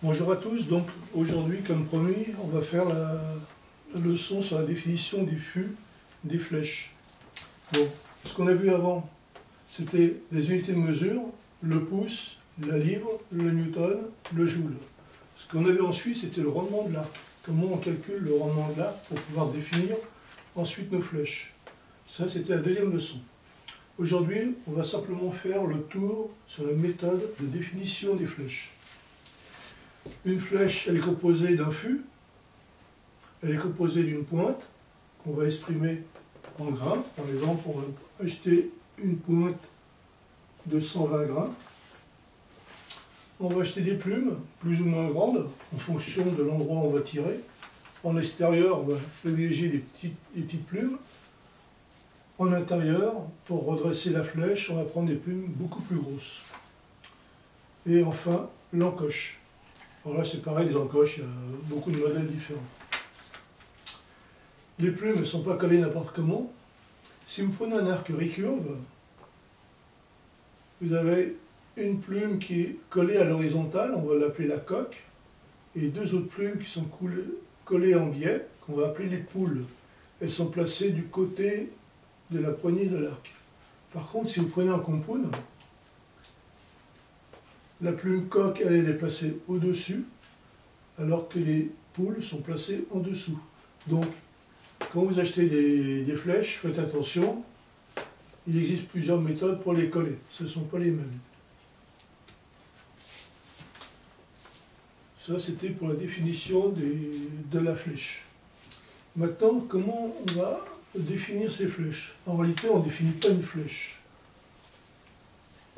Bonjour à tous, donc aujourd'hui comme promis on va faire la leçon sur la définition des fûts, des flèches. Bon, ce qu'on a vu avant c'était les unités de mesure, le pouce, la livre, le newton, le joule. Ce qu'on a vu ensuite c'était le rendement de l'arc, comment on calcule le rendement de l'arc pour pouvoir définir ensuite nos flèches. Ça c'était la deuxième leçon. Aujourd'hui on va simplement faire le tour sur la méthode de définition des flèches. Une flèche, elle est composée d'un fût, elle est composée d'une pointe qu'on va exprimer en grains. Par exemple, on va acheter une pointe de 120 grains. On va acheter des plumes, plus ou moins grandes, en fonction de l'endroit où on va tirer. En extérieur, on va privilégier des petites plumes. En intérieur, pour redresser la flèche, on va prendre des plumes beaucoup plus grosses. Et enfin, l'encoche. Alors là, c'est pareil, les encoches, il y a beaucoup de modèles différents. Les plumes ne sont pas collées n'importe comment. Si vous prenez un arc recurve, vous avez une plume qui est collée à l'horizontale, on va l'appeler la coque, et deux autres plumes qui sont collées en biais, qu'on va appeler les poules. Elles sont placées du côté de la poignée de l'arc. Par contre, si vous prenez un compound, la plume coque, elle est placée au-dessus, alors que les poules sont placées en dessous. Donc, quand vous achetez des flèches, faites attention, il existe plusieurs méthodes pour les coller. Ce ne sont pas les mêmes. Ça, c'était pour la définition de la flèche. Maintenant, comment on va définir ces flèches? En réalité, on ne définit pas une flèche.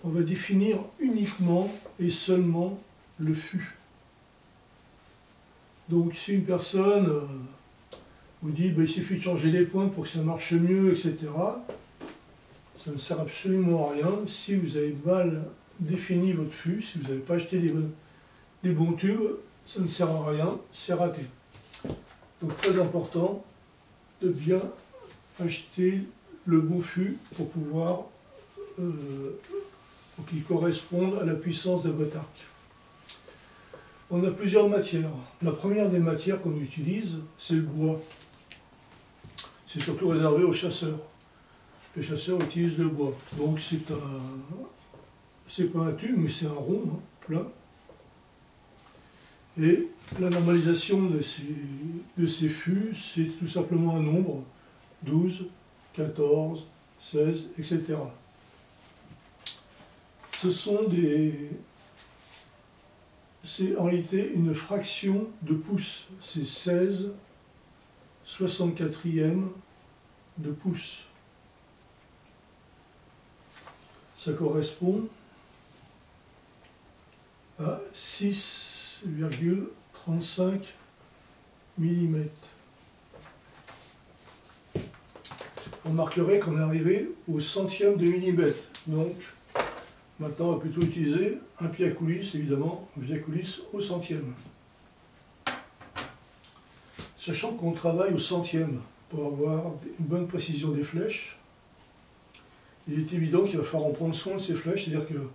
On va définir uniquement et seulement le fût. Donc si une personne vous dit il suffit de changer les pointes pour que ça marche mieux, etc., ça ne sert absolument à rien. Si vous avez mal défini votre fût, si vous n'avez pas acheté les bons tubes, ça ne sert à rien, c'est raté. Donc très important de bien acheter le bon fût pour pouvoir pour qu'il corresponde à la puissance de votre arc. On a plusieurs matières. La première des matières qu'on utilise, c'est le bois. C'est surtout réservé aux chasseurs. Les chasseurs utilisent le bois. Donc c'est pas un tube, mais c'est un rond, hein, plein. Et la normalisation de ces fûts, c'est tout simplement un nombre, 12, 14, 16, etc. C'est en réalité une fraction de pouce. C'est 16 64e de pouce. Ça correspond à 6,35 mm. On remarquerait qu'on est arrivé au centième de millimètre. Donc, maintenant, on va plutôt utiliser un pied à coulisse, évidemment, un pied à coulisse au centième. Sachant qu'on travaille au centième pour avoir une bonne précision des flèches, il est évident qu'il va falloir en prendre soin de ces flèches, c'est-à-dire que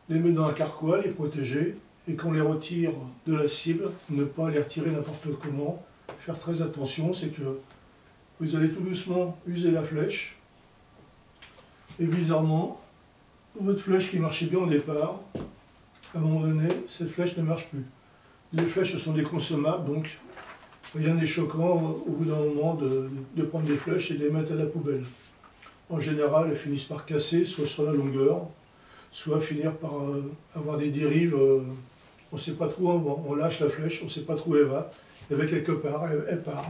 les mettre dans un carquois, les protéger, et qu'on les retire de la cible, ne pas les retirer n'importe comment. Faire très attention, c'est que vous allez tout doucement user la flèche, et bizarrement, votre flèche qui marchait bien au départ, à un moment donné, cette flèche ne marche plus. Les flèches sont des consommables, donc rien n'est choquant au bout d'un moment de prendre des flèches et de les mettre à la poubelle. En général, elles finissent par casser, soit sur la longueur, soit finir par avoir des dérives. On ne sait pas trop, on lâche la flèche, on ne sait pas trop où elle va. Elle va quelque part, elle part.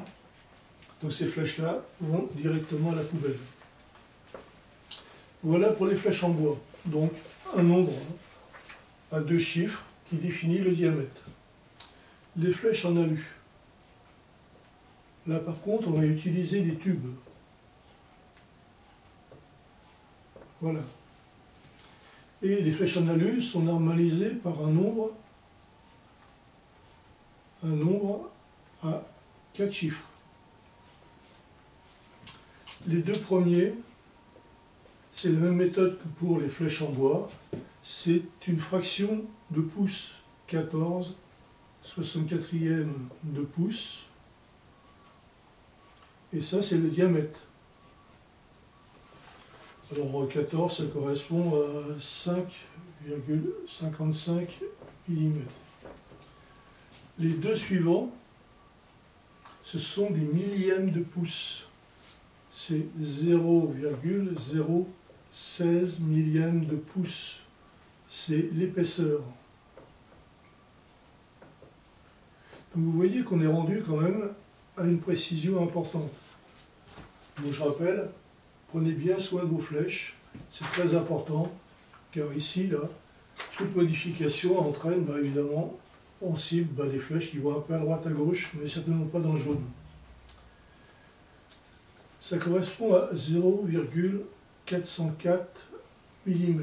Donc ces flèches-là vont directement à la poubelle. Voilà pour les flèches en bois. Donc un nombre à 2 chiffres qui définit le diamètre. Les flèches en alu. Là par contre, on va utiliser des tubes. Voilà. Et les flèches en alu sont normalisées par un nombre à 4 chiffres. Les deux premiers, c'est la même méthode que pour les flèches en bois, c'est une fraction de pouce 14 64e de pouce. Et ça, c'est le diamètre. Alors 14, ça correspond à 5,55 mm. Les deux suivants, ce sont des millièmes de pouce. C'est 0,016 millièmes de pouce. C'est l'épaisseur. Donc vous voyez qu'on est rendu quand même à une précision importante. Donc je rappelle, prenez bien soin de vos flèches, c'est très important, car ici, là, toute modification entraîne évidemment en cible des flèches qui vont un peu à droite, à gauche, mais certainement pas dans le jaune. Ça correspond à 0,404 mm.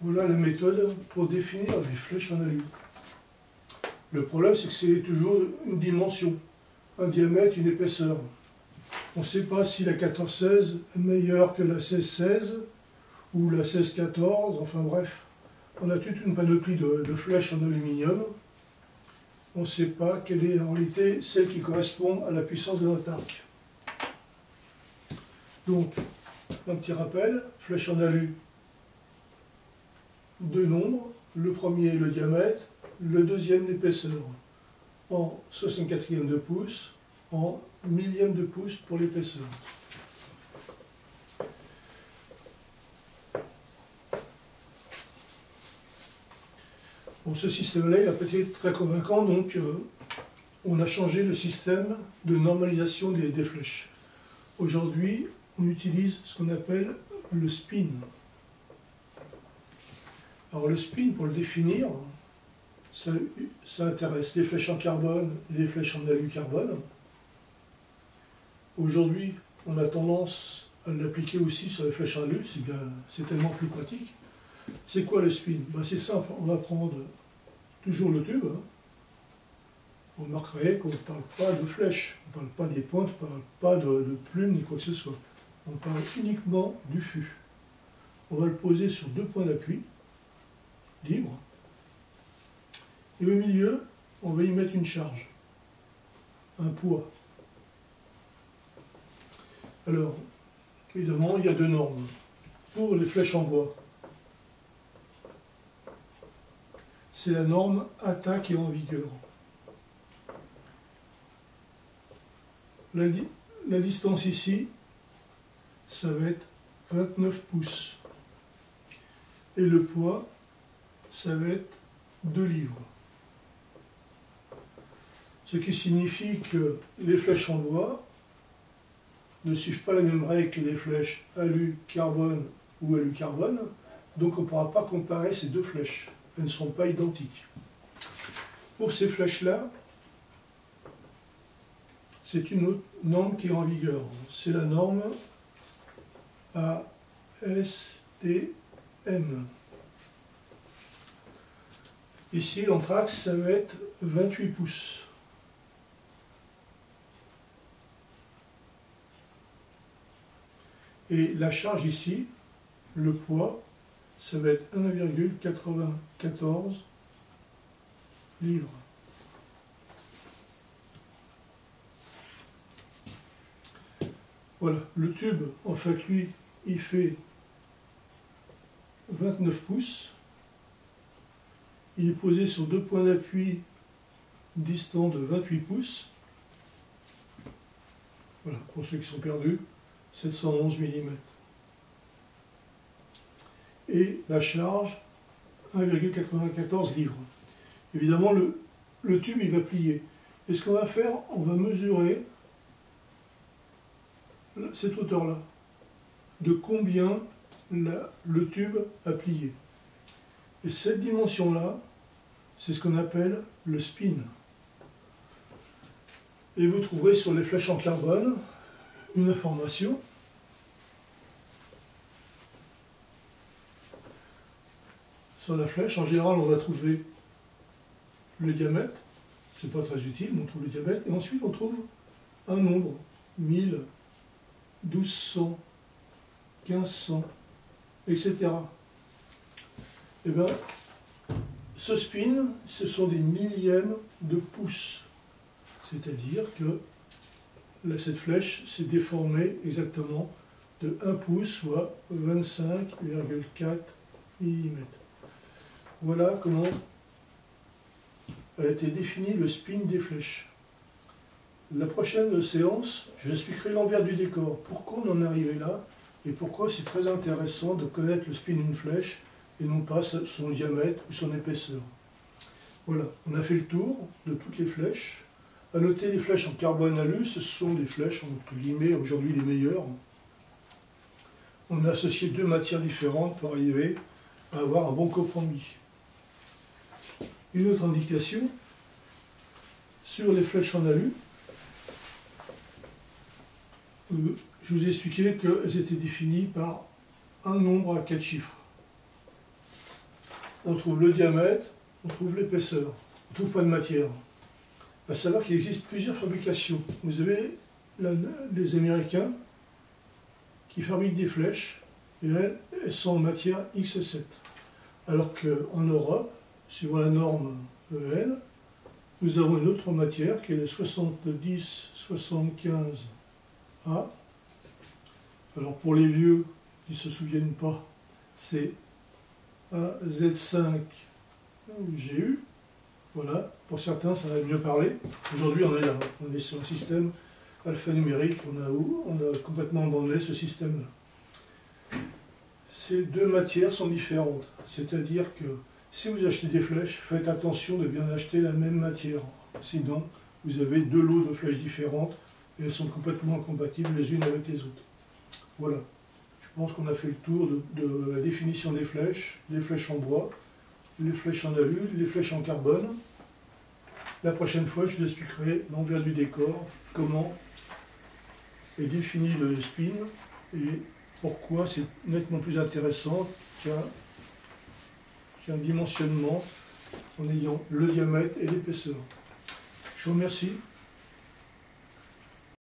Voilà la méthode pour définir les flèches en alu. Le problème, c'est que c'est toujours une dimension, un diamètre, une épaisseur. On ne sait pas si la 14-16 est meilleure que la 16-16 ou la 16-14, enfin bref. On a toute une panoplie de flèches en aluminium. On ne sait pas quelle est en réalité celle qui correspond à la puissance de notre arc. Donc, un petit rappel, flèche en alu, deux nombres, le premier le diamètre, le deuxième l'épaisseur, en 64e de pouce, en millième de pouce pour l'épaisseur. Bon, ce système-là, il n'a pas été très convaincant, donc on a changé le système de normalisation des flèches. Aujourd'hui, on utilise ce qu'on appelle le spin. Alors le spin, pour le définir, ça intéresse les flèches en carbone et les flèches en alu-carbone. Aujourd'hui, on a tendance à l'appliquer aussi sur les flèches en alu, c'est tellement plus pratique. C'est quoi le spin? C'est simple, on va prendre toujours le tube. Vous remarquerez qu'on ne parle pas de flèches, on ne parle pas des pointes, on ne parle pas de plumes ni quoi que ce soit. On parle uniquement du fût. On va le poser sur deux points d'appui, libres. Et au milieu, on va y mettre une charge, un poids. Alors, évidemment, il y a deux normes. Pour les flèches en bois, c'est la norme ATA qui est en vigueur. La distance ici, ça va être 29 pouces. Et le poids, ça va être 2 livres. Ce qui signifie que les flèches en bois ne suivent pas la même règle que les flèches alu-carbone ou alu-carbone, donc on ne pourra pas comparer ces deux flèches. Elles ne sont pas identiques. Pour ces flèches-là, c'est une autre norme qui est en vigueur. C'est la norme ASTM. Ici, l'anthrax, ça va être 28 pouces. Et la charge ici, le poids, ça va être 1,94 livres. Voilà, le tube, en fait, lui, il fait 29 pouces. Il est posé sur deux points d'appui distants de 28 pouces. Voilà, pour ceux qui sont perdus, 711 mm. Et la charge, 1,94 livres. Évidemment, le tube, il va plier. Et ce qu'on va faire, on va mesurer cette hauteur-là, de combien le tube a plié. Et cette dimension-là, c'est ce qu'on appelle le spin. Et vous trouverez sur les flèches en carbone une information. Sur la flèche, en général, on va trouver le diamètre. C'est pas très utile, mais on trouve le diamètre. Et ensuite, on trouve un nombre, 1000, 1200, 1500, etc. Eh bien, ce spin, ce sont des millièmes de pouces. C'est-à-dire que là, cette flèche s'est déformée exactement de 1 pouce, soit 25,4 mm. Voilà comment a été défini le spin des flèches. La prochaine séance, je vous expliquerai l'envers du décor. Pourquoi on en est arrivé là et pourquoi c'est très intéressant de connaître le spin d'une flèche et non pas son diamètre ou son épaisseur. Voilà, on a fait le tour de toutes les flèches. À noter, les flèches en carbone alu, ce sont des flèches entre guillemets aujourd'hui les meilleures. On a associé deux matières différentes pour arriver à avoir un bon compromis. Une autre indication, sur les flèches en alu, je vous ai expliqué qu'elles étaient définies par un nombre à 4 chiffres. On trouve le diamètre, on trouve l'épaisseur, on ne trouve pas de matière. À savoir qu'il existe plusieurs fabrications. Vous avez les Américains qui fabriquent des flèches, et elles sont en matière X7. Alors qu'en Europe, suivant la norme EN, nous avons une autre matière qui est le 70-75A. Alors pour les vieux qui ne se souviennent pas, c'est AZ5GU. Voilà, pour certains ça va mieux parler. Aujourd'hui on est là, on est sur un système alphanumérique, on a complètement abandonné ce système-là. Ces deux matières sont différentes, c'est-à-dire que si vous achetez des flèches, faites attention de bien acheter la même matière. Sinon, vous avez deux lots de flèches différentes et elles sont complètement incompatibles les unes avec les autres. Voilà. Je pense qu'on a fait le tour de la définition des flèches en bois, les flèches en alu, les flèches en carbone. La prochaine fois, je vous expliquerai l'envers du décor, comment est défini le spin et pourquoi c'est nettement plus intéressant qu'un dimensionnement en ayant le diamètre et l'épaisseur. Je vous remercie.